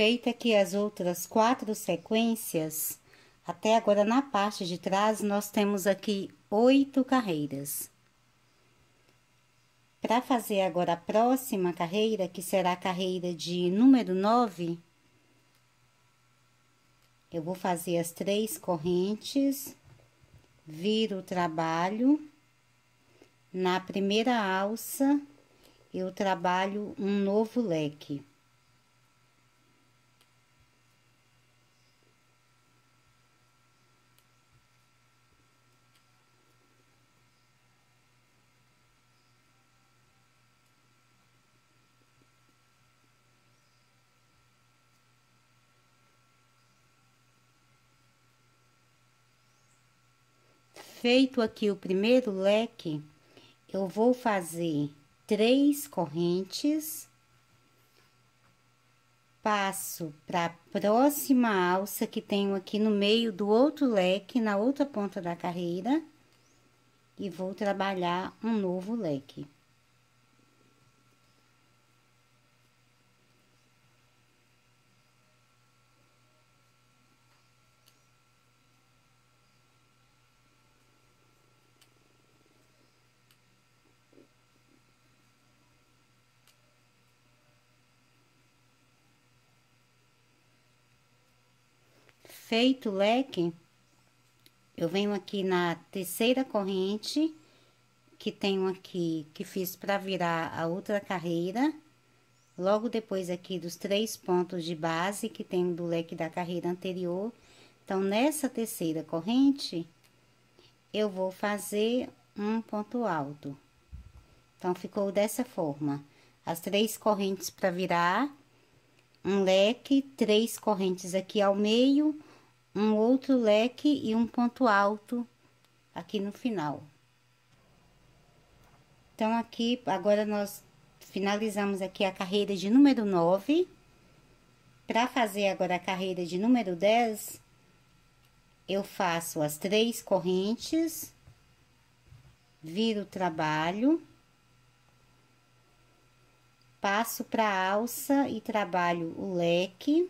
Feita aqui as outras 4 sequências, até agora na parte de trás, nós temos aqui 8 carreiras. Para fazer agora a próxima carreira, que será a carreira de número 9, eu vou fazer as 3 correntes, viro o trabalho, na primeira alça, eu trabalho um novo leque. Feito aqui o primeiro leque, eu vou fazer 3 correntes, passo para a próxima alça que tenho aqui no meio do outro leque, na outra ponta da carreira, e vou trabalhar um novo leque. Feito o leque, eu venho aqui na terceira corrente, que tenho aqui, que fiz para virar a outra carreira, logo depois aqui dos 3 pontos de base que tem do leque da carreira anterior. Então, nessa terceira corrente, eu vou fazer um ponto alto. Então, ficou dessa forma, as 3 correntes para virar, um leque, 3 correntes aqui ao meio, um outro leque e um ponto alto aqui no final. Então, aqui, agora nós finalizamos aqui a carreira de número 9. Para fazer agora a carreira de número 10, eu faço as 3 correntes, viro o trabalho, passo para a alça e trabalho o leque.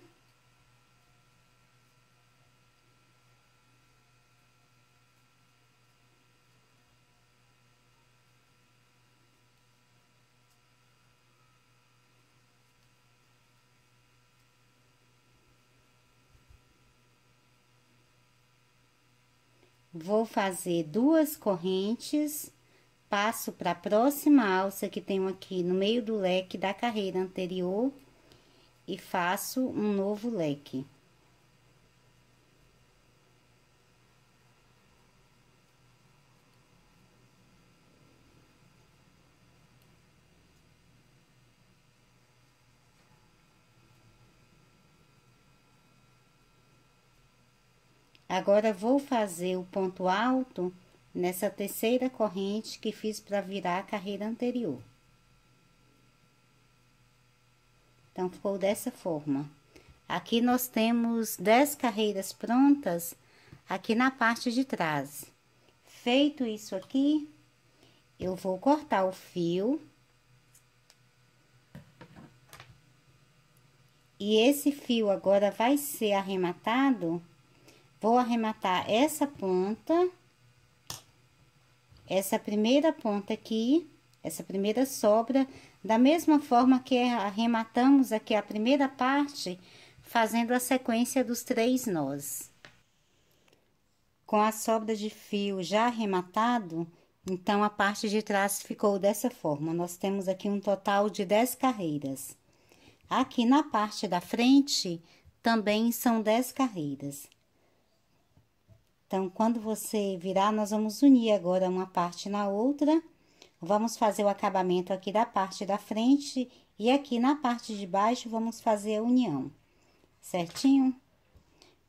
Vou fazer 2 correntes, passo para a próxima alça que tenho aqui no meio do leque da carreira anterior e faço um novo leque. Agora, vou fazer o ponto alto nessa terceira corrente que fiz para virar a carreira anterior. Então, ficou dessa forma. Aqui nós temos 10 carreiras prontas aqui na parte de trás. Feito isso aqui, eu vou cortar o fio. E esse fio agora vai ser arrematado. Vou arrematar essa ponta, essa primeira ponta aqui, essa primeira sobra, da mesma forma que arrematamos aqui a primeira parte, fazendo a sequência dos 3 nós. Com a sobra de fio já arrematado, então, a parte de trás ficou dessa forma. Nós temos aqui um total de 10 carreiras. Aqui na parte da frente, também são 10 carreiras. Então, quando você virar, nós vamos unir agora uma parte na outra. Vamos fazer o acabamento aqui da parte da frente e aqui na parte de baixo vamos fazer a união, certinho?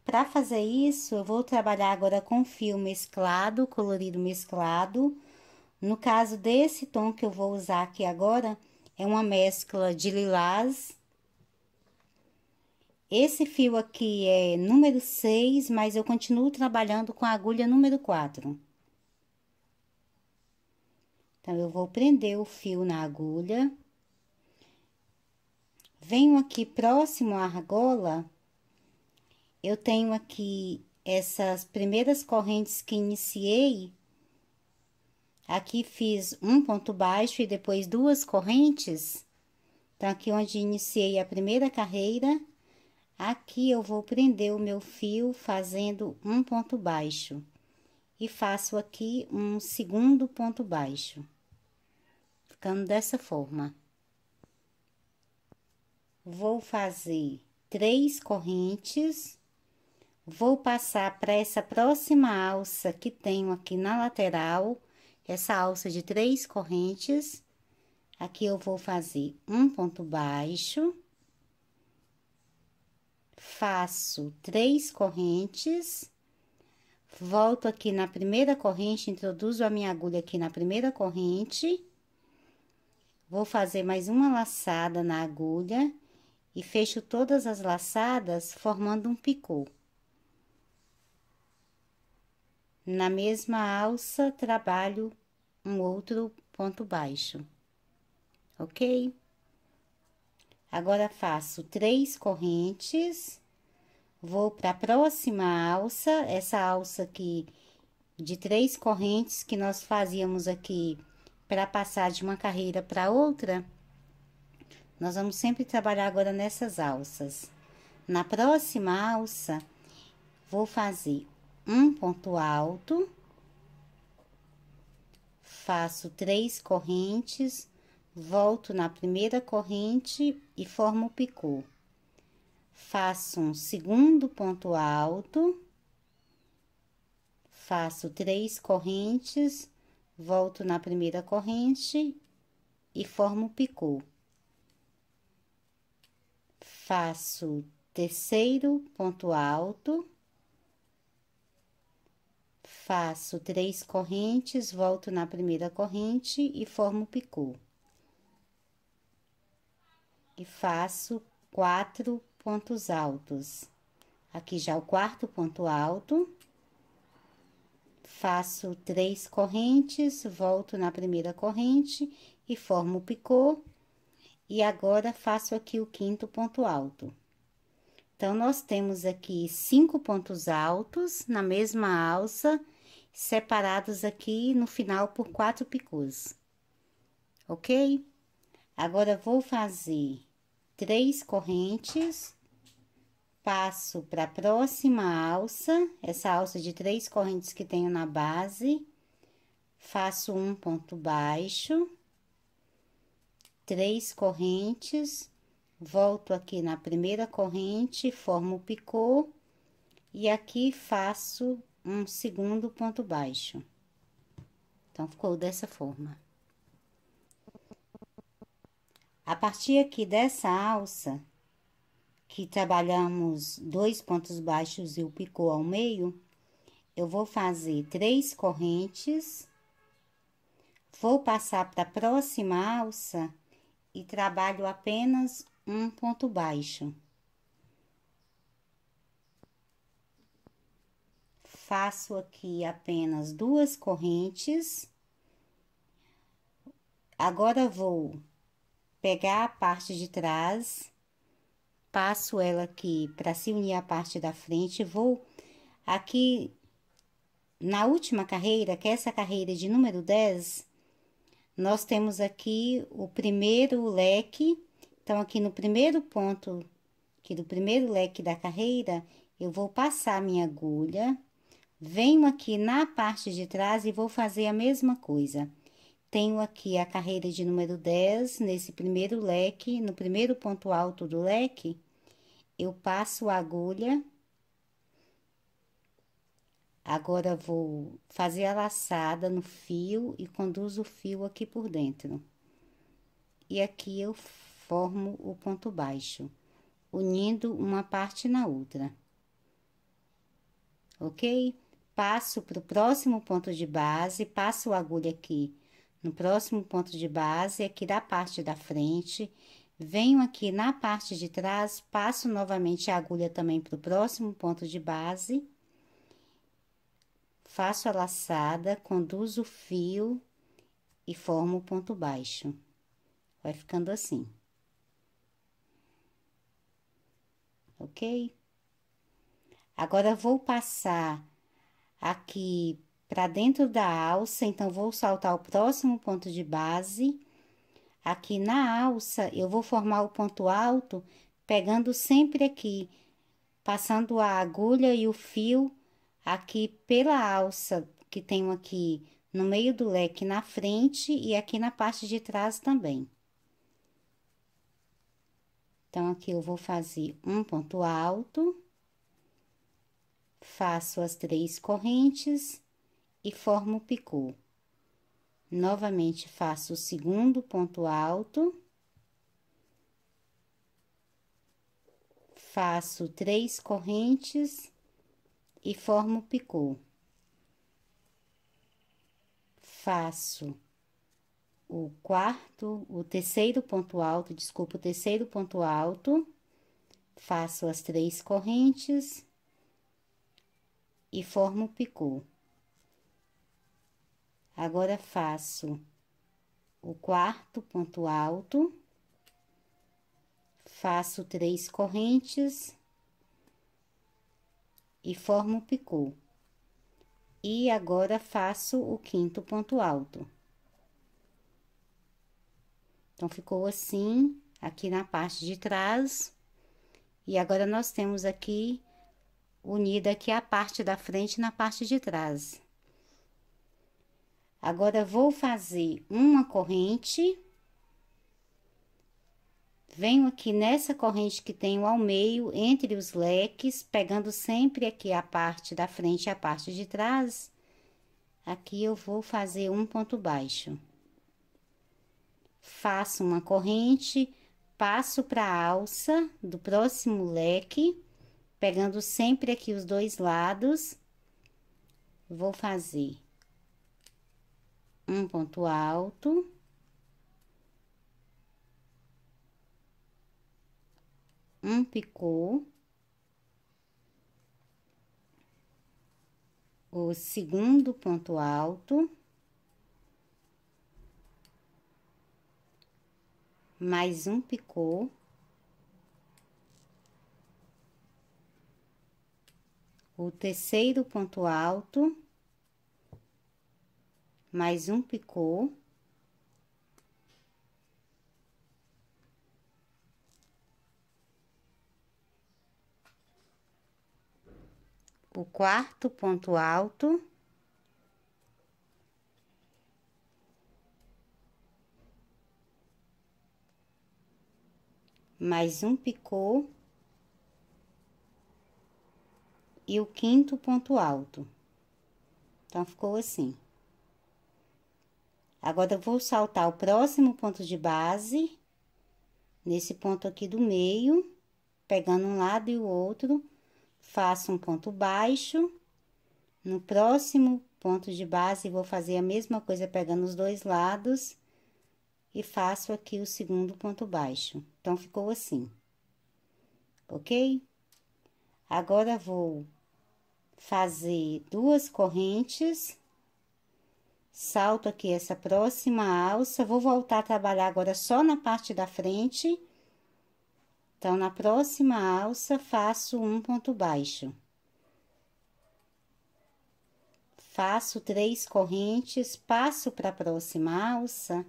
Para fazer isso, eu vou trabalhar agora com fio mesclado, colorido mesclado. No caso desse tom que eu vou usar aqui agora, é uma mescla de lilás. Esse fio aqui é número 6, mas eu continuo trabalhando com a agulha número 4. Então, eu vou prender o fio na agulha. Venho aqui próximo à argola, eu tenho aqui essas primeiras correntes que iniciei. Aqui fiz um ponto baixo e depois duas correntes. Então, aqui onde iniciei a primeira carreira, aqui eu vou prender o meu fio fazendo um ponto baixo. E faço aqui um segundo ponto baixo, ficando dessa forma. Vou fazer 3 correntes, vou passar para essa próxima alça que tenho aqui na lateral, essa alça de 3 correntes. Aqui eu vou fazer um ponto baixo, faço 3 correntes, volto aqui na primeira corrente, introduzo a minha agulha aqui na primeira corrente, vou fazer mais uma laçada na agulha e fecho todas as laçadas formando um picô. Na mesma alça, trabalho um outro ponto baixo, ok? Agora, faço 3 correntes, vou para a próxima alça, essa alça aqui de 3 correntes que nós fazíamos aqui para passar de uma carreira para outra. Nós vamos sempre trabalhar agora nessas alças. Na próxima alça, vou fazer um ponto alto, faço 3 correntes, volto na primeira corrente e formo o picô. Faço um segundo ponto alto, faço 3 correntes, volto na primeira corrente e formo o picô. Faço terceiro ponto alto, faço 3 correntes, volto na primeira corrente e formo o picô. E faço 4 pontos altos. Aqui já o quarto ponto alto, faço 3 correntes, volto na primeira corrente e formo o picô. E agora, faço aqui o quinto ponto alto. Então, nós temos aqui 5 pontos altos na mesma alça, separados aqui no final por 4 picôs, ok? Agora, vou fazer 3 correntes, passo para a próxima alça, essa alça de 3 correntes que tenho na base, faço um ponto baixo, 3 correntes, volto aqui na primeira corrente, formo o picô e aqui faço um segundo ponto baixo. Então, ficou dessa forma. A partir aqui dessa alça, que trabalhamos 2 pontos baixos e o picô ao meio, eu vou fazer 3 correntes, vou passar para a próxima alça e trabalho apenas um ponto baixo. Faço aqui apenas 2 correntes. Agora, vou pegar a parte de trás, passo ela aqui para se unir à parte da frente, vou aqui na última carreira, que é essa carreira de número 10, nós temos aqui o primeiro leque. Então, aqui no primeiro ponto, aqui do primeiro leque da carreira, eu vou passar a minha agulha, venho aqui na parte de trás e vou fazer a mesma coisa. Tenho aqui a carreira de número 10, nesse primeiro leque, no primeiro ponto alto do leque, eu passo a agulha. Agora, vou fazer a laçada no fio e conduzo o fio aqui por dentro. E aqui eu formo o ponto baixo, unindo uma parte na outra. Ok? Passo para o próximo ponto de base, passo a agulha aqui no próximo ponto de base, aqui da parte da frente, venho aqui na parte de trás, passo novamente a agulha também para o próximo ponto de base, faço a laçada, conduzo o fio e formo o ponto baixo. Vai ficando assim. ok? Agora, vou passar aqui para dentro da alça, então, vou saltar o próximo ponto de base. Aqui na alça, eu vou formar o ponto alto, pegando sempre aqui, passando a agulha e o fio aqui pela alça, que tenho aqui no meio do leque na frente e aqui na parte de trás também. Então, aqui eu vou fazer um ponto alto, faço as 3 correntes e formo o picô. Novamente, faço o segundo ponto alto, faço 3 correntes e formo o picô. Faço o terceiro ponto alto, desculpa, o terceiro ponto alto, faço as 3 correntes e formo o picô. Agora, faço o quarto ponto alto, faço 3 correntes e formo o picô. E agora, faço o quinto ponto alto. Então, ficou assim, aqui na parte de trás. E agora, nós temos aqui, unida aqui a parte da frente na parte de trás. Agora, vou fazer uma corrente. Venho aqui nessa corrente que tenho ao meio, entre os leques, pegando sempre aqui a parte da frente e a parte de trás. Aqui, eu vou fazer um ponto baixo. Faço uma corrente, passo para a alça do próximo leque, pegando sempre aqui os 2 lados. Vou fazer um ponto alto. Um picô. O segundo ponto alto. Mais um picô. O terceiro ponto alto. Mais um picô. O quarto ponto alto. Mais um picô. E o quinto ponto alto. Então, ficou assim. Agora, eu vou saltar o próximo ponto de base, nesse ponto aqui do meio, pegando um lado e o outro, faço um ponto baixo. No próximo ponto de base, vou fazer a mesma coisa, pegando os 2 lados, e faço aqui o segundo ponto baixo. Então, ficou assim, ok? Agora, vou fazer 2 correntes, salto aqui essa próxima alça, vou voltar a trabalhar agora só na parte da frente. Então, na próxima alça, faço um ponto baixo. Faço 3 correntes, passo para a próxima alça,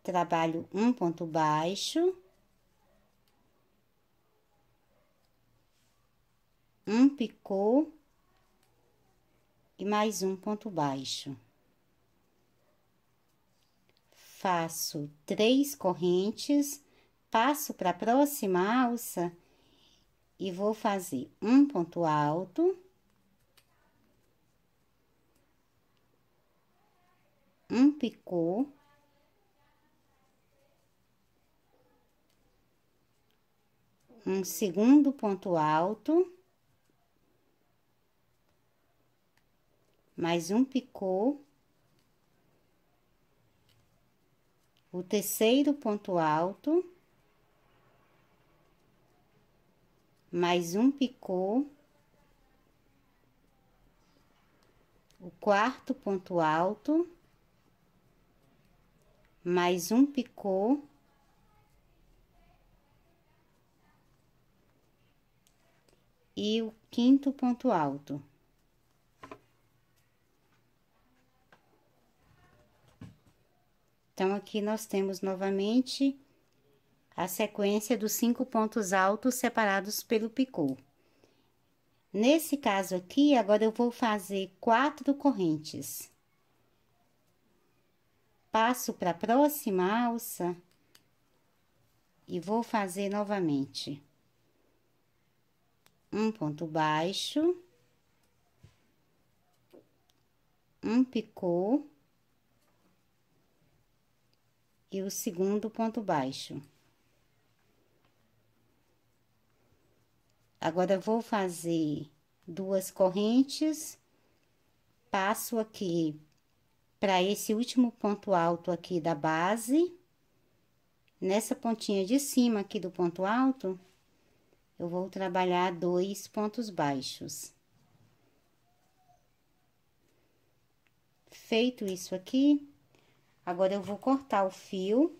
trabalho um ponto baixo. Um picô e mais um ponto baixo. Faço 3 correntes, passo para a próxima alça e vou fazer um ponto alto, um picô, um segundo ponto alto, mais um picô, o terceiro ponto alto, mais um picô, o quarto ponto alto, mais um picô, e o quinto ponto alto. Então, aqui nós temos novamente a sequência dos 5 pontos altos separados pelo picô. Nesse caso aqui, agora eu vou fazer 4 correntes. Passo para a próxima alça e vou fazer novamente um ponto baixo, um picô e o segundo ponto baixo. Agora, eu vou fazer 2 correntes, passo aqui para esse último ponto alto aqui da base. Nessa pontinha de cima aqui do ponto alto, eu vou trabalhar 2 pontos baixos. Feito isso aqui, agora eu vou cortar o fio.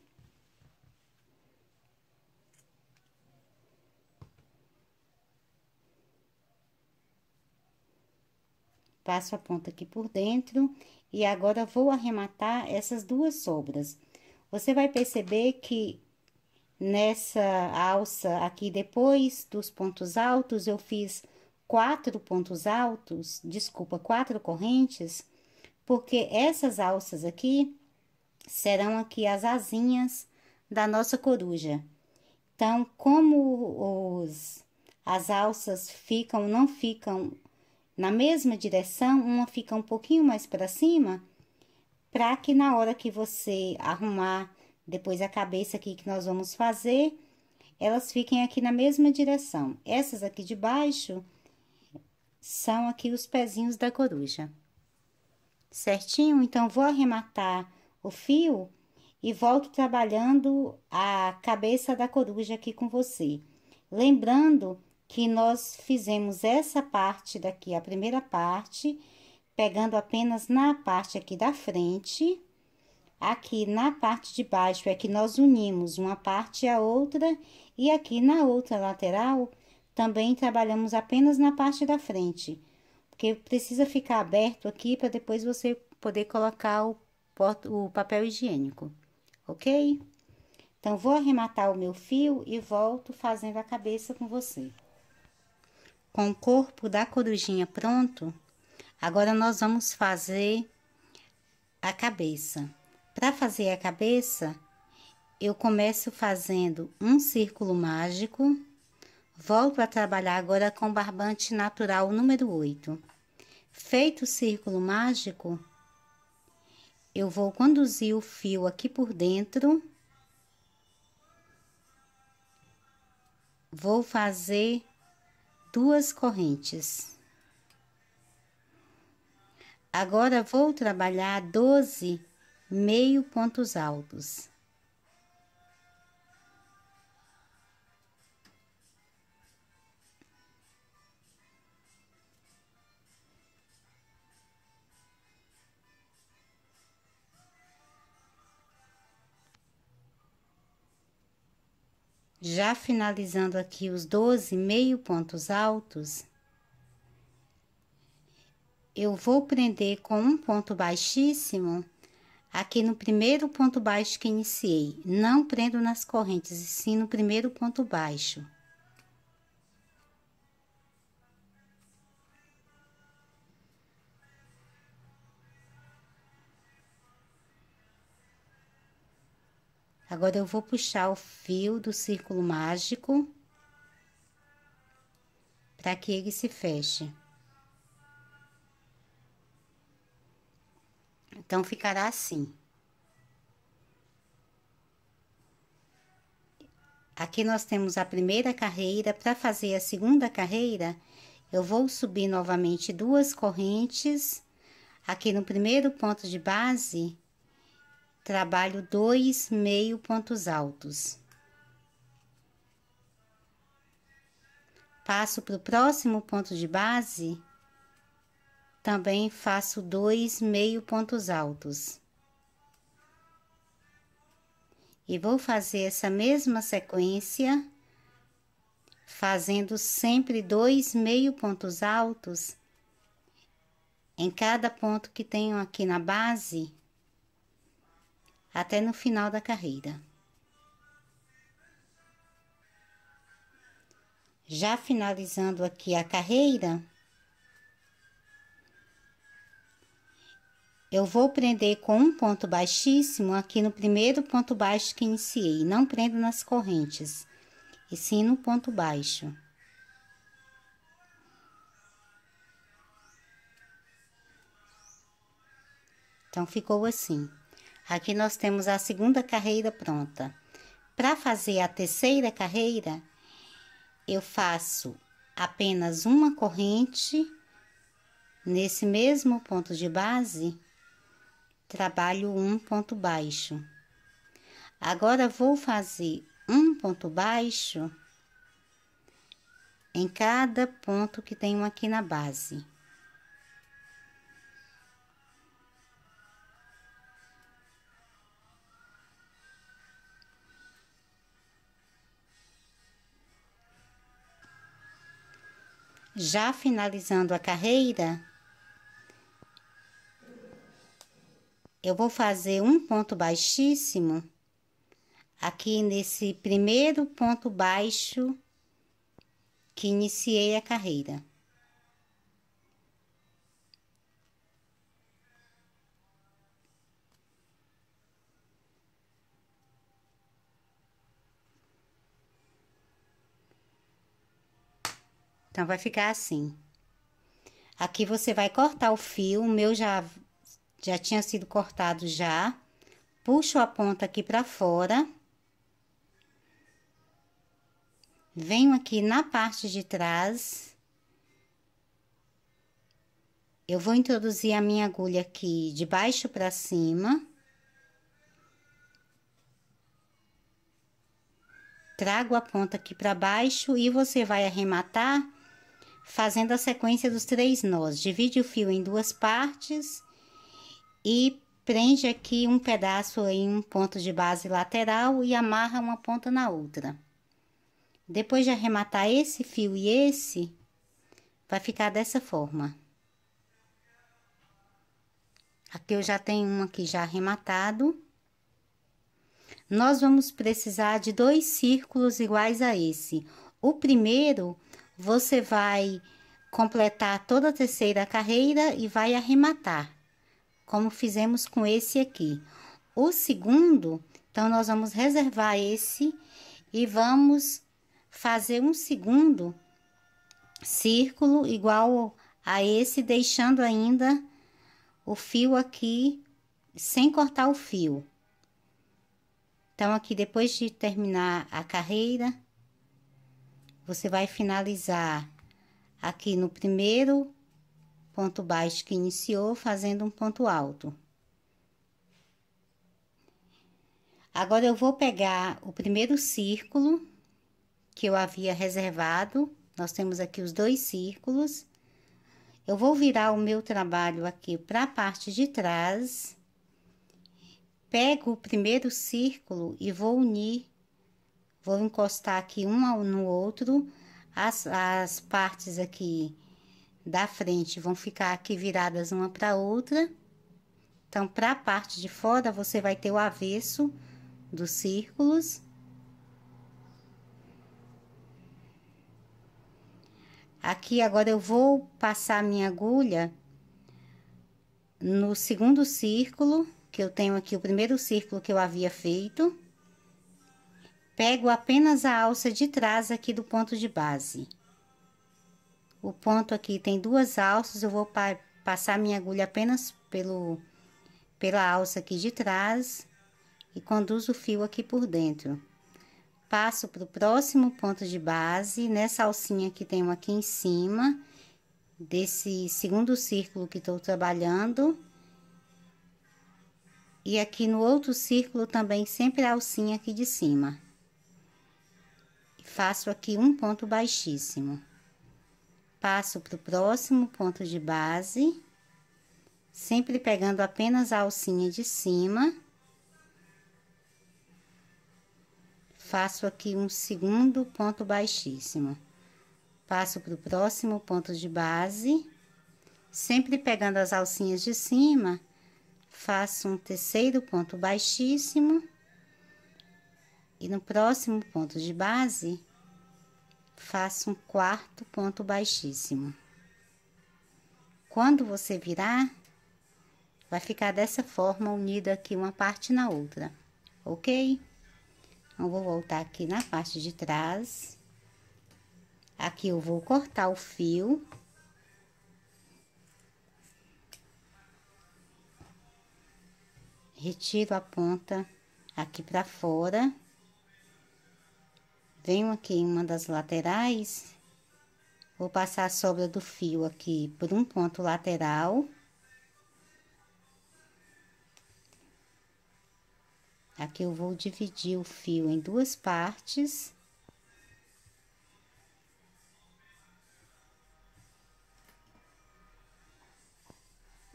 Passo a ponta aqui por dentro e agora vou arrematar essas 2 sobras. Você vai perceber que nessa alça aqui, depois dos pontos altos, eu fiz 4 pontos altos, desculpa, 4 correntes, porque essas alças aqui serão aqui as asinhas da nossa coruja. Então, como as alças não ficam na mesma direção, uma fica um pouquinho mais para cima, para que na hora que você arrumar depois a cabeça aqui que nós vamos fazer, elas fiquem aqui na mesma direção. Essas aqui de baixo são aqui os pezinhos da coruja. Certinho? Então, vou arrematar o fio e volto trabalhando a cabeça da coruja aqui com você. Lembrando que nós fizemos essa parte daqui, a primeira parte, pegando apenas na parte aqui da frente. Aqui na parte de baixo é que nós unimos uma parte à outra, e aqui na outra lateral também trabalhamos apenas na parte da frente, porque precisa ficar aberto aqui para depois você poder colocar o papel higiênico, ok? Então, vou arrematar o meu fio e volto fazendo a cabeça com você. Com o corpo da corujinha pronto, agora nós vamos fazer a cabeça. Para fazer a cabeça, eu começo fazendo um círculo mágico, volto a trabalhar agora com barbante natural número 8. Feito o círculo mágico, eu vou conduzir o fio aqui por dentro, vou fazer 2 correntes. Agora, vou trabalhar 12 meio pontos altos. Já finalizando aqui os 12 meio pontos altos, eu vou prender com um ponto baixíssimo aqui no primeiro ponto baixo que iniciei. Não prendo nas correntes, e sim no primeiro ponto baixo. Agora, eu vou puxar o fio do círculo mágico para que ele se feche. Então, ficará assim. Aqui nós temos a primeira carreira. Para fazer a segunda carreira, eu vou subir novamente 2 correntes. Aqui no primeiro ponto de base, trabalho 2 meio pontos altos. Passo para o próximo ponto de base, também faço 2 meio pontos altos. E vou fazer essa mesma sequência fazendo sempre 2 meio pontos altos em cada ponto que tenho aqui na base, até no final da carreira. Já finalizando aqui a carreira, eu vou prender com um ponto baixíssimo aqui no primeiro ponto baixo que iniciei. Não prendo nas correntes, e sim no ponto baixo. Então, ficou assim. Aqui nós temos a segunda carreira pronta. Para fazer a terceira carreira, eu faço apenas uma corrente nesse mesmo ponto de base, trabalho um ponto baixo. Agora, vou fazer um ponto baixo em cada ponto que tenho aqui na base. Já finalizando a carreira, eu vou fazer um ponto baixíssimo aqui nesse primeiro ponto baixo que iniciei a carreira. Então, vai ficar assim. Aqui você vai cortar o fio, o meu já tinha sido cortado já. Puxo a ponta aqui pra fora. Venho aqui na parte de trás. Eu vou introduzir a minha agulha aqui de baixo pra cima. Trago a ponta aqui pra baixo e você vai arrematar fazendo a sequência dos 3 nós. Divide o fio em 2 partes e prende aqui um pedaço em um ponto de base lateral e amarra uma ponta na outra. Depois de arrematar esse fio e esse, vai ficar dessa forma. Aqui eu já tenho um aqui já arrematado. Nós vamos precisar de 2 círculos iguais a esse. O primeiro, você vai completar toda a terceira carreira e vai arrematar, como fizemos com esse aqui. O segundo, então, nós vamos reservar esse e vamos fazer um segundo círculo igual a esse, deixando ainda o fio aqui sem cortar o fio. Então, aqui depois de terminar a carreira, você vai finalizar aqui no primeiro ponto baixo que iniciou, fazendo um ponto alto. Agora, eu vou pegar o primeiro círculo que eu havia reservado. Nós temos aqui os 2 círculos. Eu vou virar o meu trabalho aqui para a parte de trás. Pego o primeiro círculo e vou unir, vou encostar aqui um no outro. As partes aqui da frente vão ficar aqui viradas uma para outra. Então, para a parte de fora, você vai ter o avesso dos círculos. Aqui, agora, eu vou passar minha agulha no segundo círculo, que eu tenho aqui o primeiro círculo que eu havia feito. Pego apenas a alça de trás aqui do ponto de base. O ponto aqui tem 2 alças, eu vou passar minha agulha apenas pela alça aqui de trás e conduzo o fio aqui por dentro. Passo para o próximo ponto de base, nessa alcinha que tenho aqui em cima, desse segundo círculo que estou trabalhando. E aqui no outro círculo também, sempre a alcinha aqui de cima. Faço aqui um ponto baixíssimo. Passo para o próximo ponto de base, sempre pegando apenas a alcinha de cima. faço aqui um segundo ponto baixíssimo. Passo pro próximo ponto de base, sempre pegando as alcinhas de cima, faço um terceiro ponto baixíssimo. E no próximo ponto de base, faço um quarto ponto baixíssimo. Quando você virar, vai ficar dessa forma, unida aqui uma parte na outra, ok? Então, vou voltar aqui na parte de trás. Aqui eu vou cortar o fio. Retiro a ponta aqui pra fora. Venho aqui em uma das laterais, vou passar a sobra do fio aqui por um ponto lateral. Aqui eu vou dividir o fio em duas partes.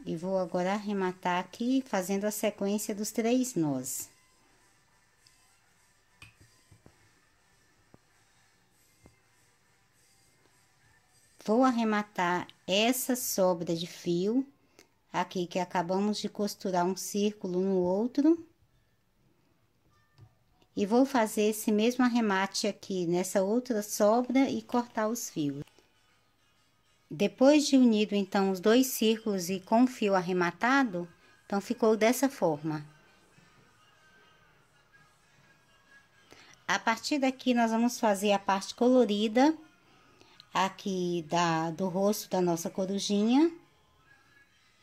E vou agora arrematar aqui, fazendo a sequência dos 3 nós. Vou arrematar essa sobra de fio, aqui que acabamos de costurar um círculo no outro. E vou fazer esse mesmo arremate aqui nessa outra sobra e cortar os fios. Depois de unido, então, os 2 círculos e com o fio arrematado, então, ficou dessa forma. A partir daqui, nós vamos fazer a parte colorida aqui do rosto da nossa corujinha.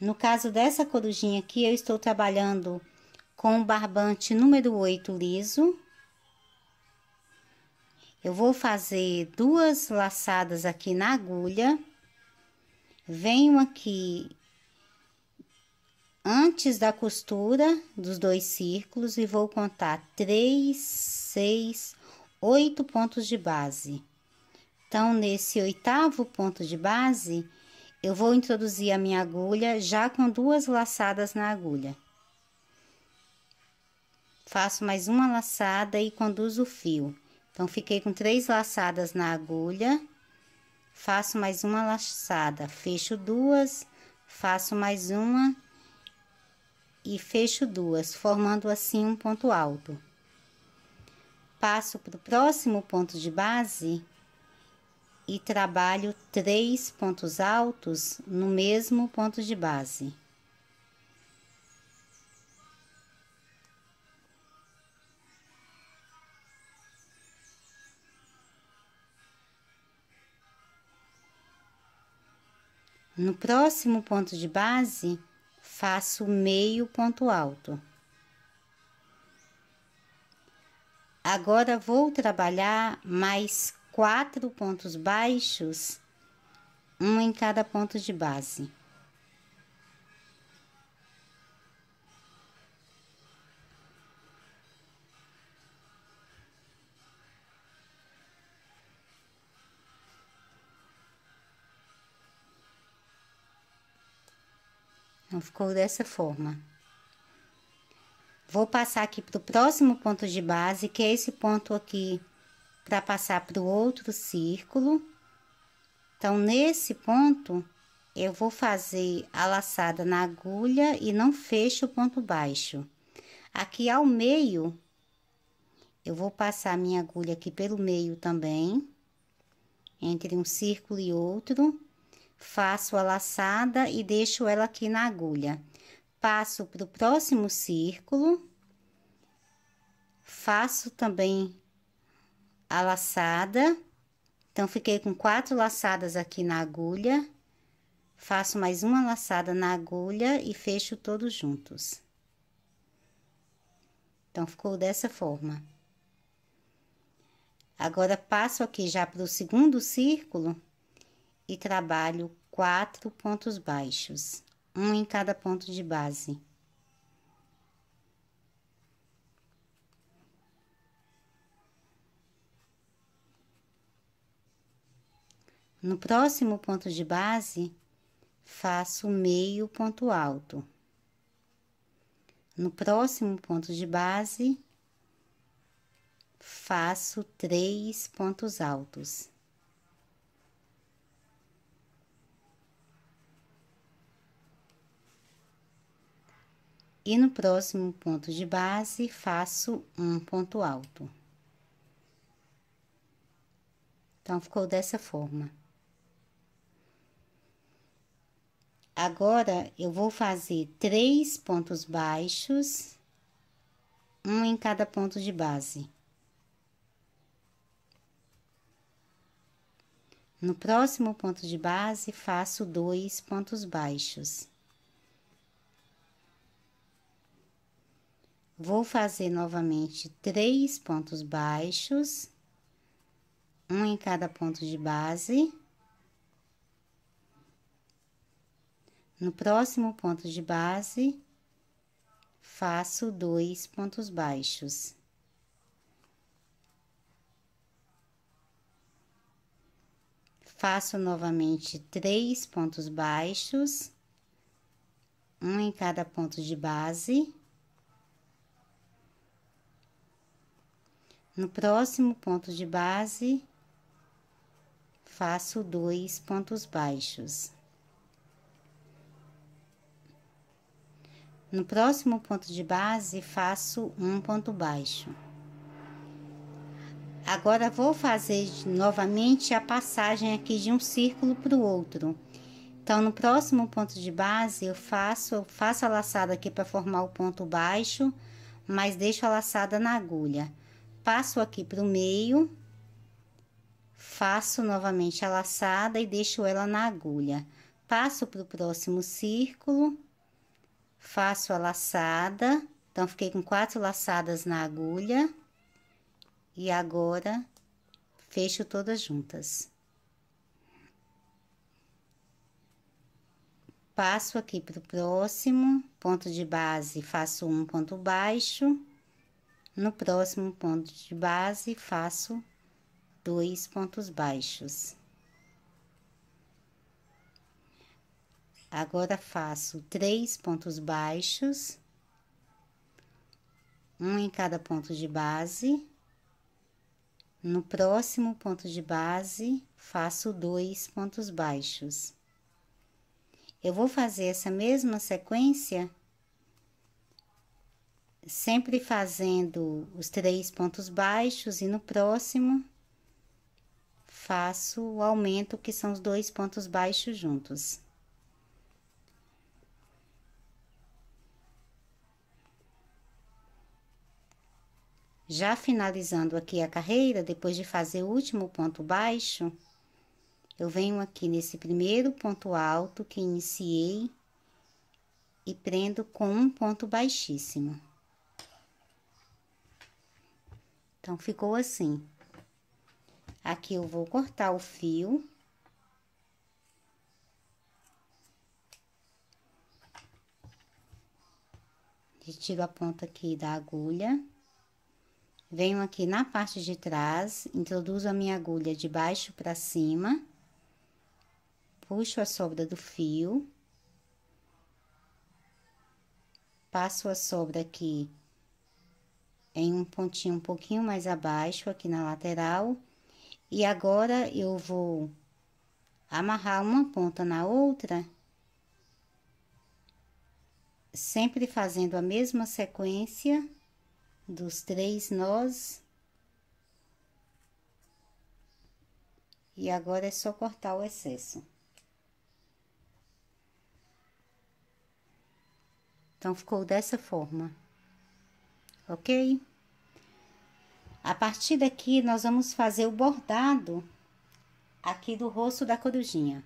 No caso dessa corujinha aqui, eu estou trabalhando com o barbante número 8 liso. Eu vou fazer 2 laçadas aqui na agulha. Venho aqui antes da costura dos 2 círculos e vou contar 3, 6, 8 pontos de base. Então, nesse 8º ponto de base, eu vou introduzir a minha agulha já com 2 laçadas na agulha. Faço mais uma laçada e conduzo o fio. Então, fiquei com 3 laçadas na agulha, faço mais uma laçada, fecho 2, faço mais uma e fecho 2, formando assim um ponto alto. Passo para o próximo ponto de base e trabalho 3 pontos altos no mesmo ponto de base. No próximo ponto de base, faço meio ponto alto. Agora, vou trabalhar mais 4 pontos baixos, um em cada ponto de base. Então, ficou dessa forma. Vou passar aqui pro próximo ponto de base, que é esse ponto aqui, para passar pro outro círculo. Então, nesse ponto, eu vou fazer a laçada na agulha e não fecho o ponto baixo. Aqui ao meio, eu vou passar minha agulha aqui pelo meio também, entre um círculo e outro. Faço a laçada e deixo ela aqui na agulha. Passo para o próximo círculo, faço também a laçada. Então, fiquei com 4 laçadas aqui na agulha, faço mais uma laçada na agulha e fecho todos juntos. Então, ficou dessa forma. Agora, passo aqui já para o segundo círculo e trabalho 4 pontos baixos, um em cada ponto de base. No próximo ponto de base, faço meio ponto alto. No próximo ponto de base, faço 3 pontos altos. E no próximo ponto de base, faço um ponto alto. Então, ficou dessa forma. Agora, eu vou fazer 3 pontos baixos, um em cada ponto de base. No próximo ponto de base, faço 2 pontos baixos. Vou fazer novamente 3 pontos baixos, um em cada ponto de base. No próximo ponto de base, faço 2 pontos baixos. Faço novamente 3 pontos baixos, um em cada ponto de base. No próximo ponto de base, faço 2 pontos baixos. No próximo ponto de base, faço um ponto baixo. Agora, vou fazer novamente a passagem aqui de um círculo para o outro. Então, no próximo ponto de base, eu faço a laçada aqui para formar o ponto baixo, mas deixo a laçada na agulha. Passo aqui para o meio, faço novamente a laçada e deixo ela na agulha. Passo para o próximo círculo, faço a laçada, então, fiquei com 4 laçadas na agulha. E agora, fecho todas juntas. Passo aqui para o próximo ponto de base, faço um ponto baixo. No próximo ponto de base, faço 2 pontos baixos. Agora, faço 3 pontos baixos, um em cada ponto de base. No próximo ponto de base, faço 2 pontos baixos. Eu vou fazer essa mesma sequência, sempre fazendo os 3 pontos baixos, e no próximo, faço o aumento, que são os 2 pontos baixos juntos. Já finalizando aqui a carreira, depois de fazer o último ponto baixo, eu venho aqui nesse primeiro ponto alto que iniciei e prendo com um ponto baixíssimo. Então, ficou assim. Aqui eu vou cortar o fio. Retiro a ponta aqui da agulha. Venho aqui na parte de trás, introduzo a minha agulha de baixo para cima. Puxo a sobra do fio. Passo a sobra aqui em um pontinho um pouquinho mais abaixo, aqui na lateral. E agora, eu vou amarrar uma ponta na outra, sempre fazendo a mesma sequência dos 3 nós. E agora é só cortar o excesso. Então, ficou dessa forma, ok? A partir daqui, nós vamos fazer o bordado aqui do rosto da corujinha.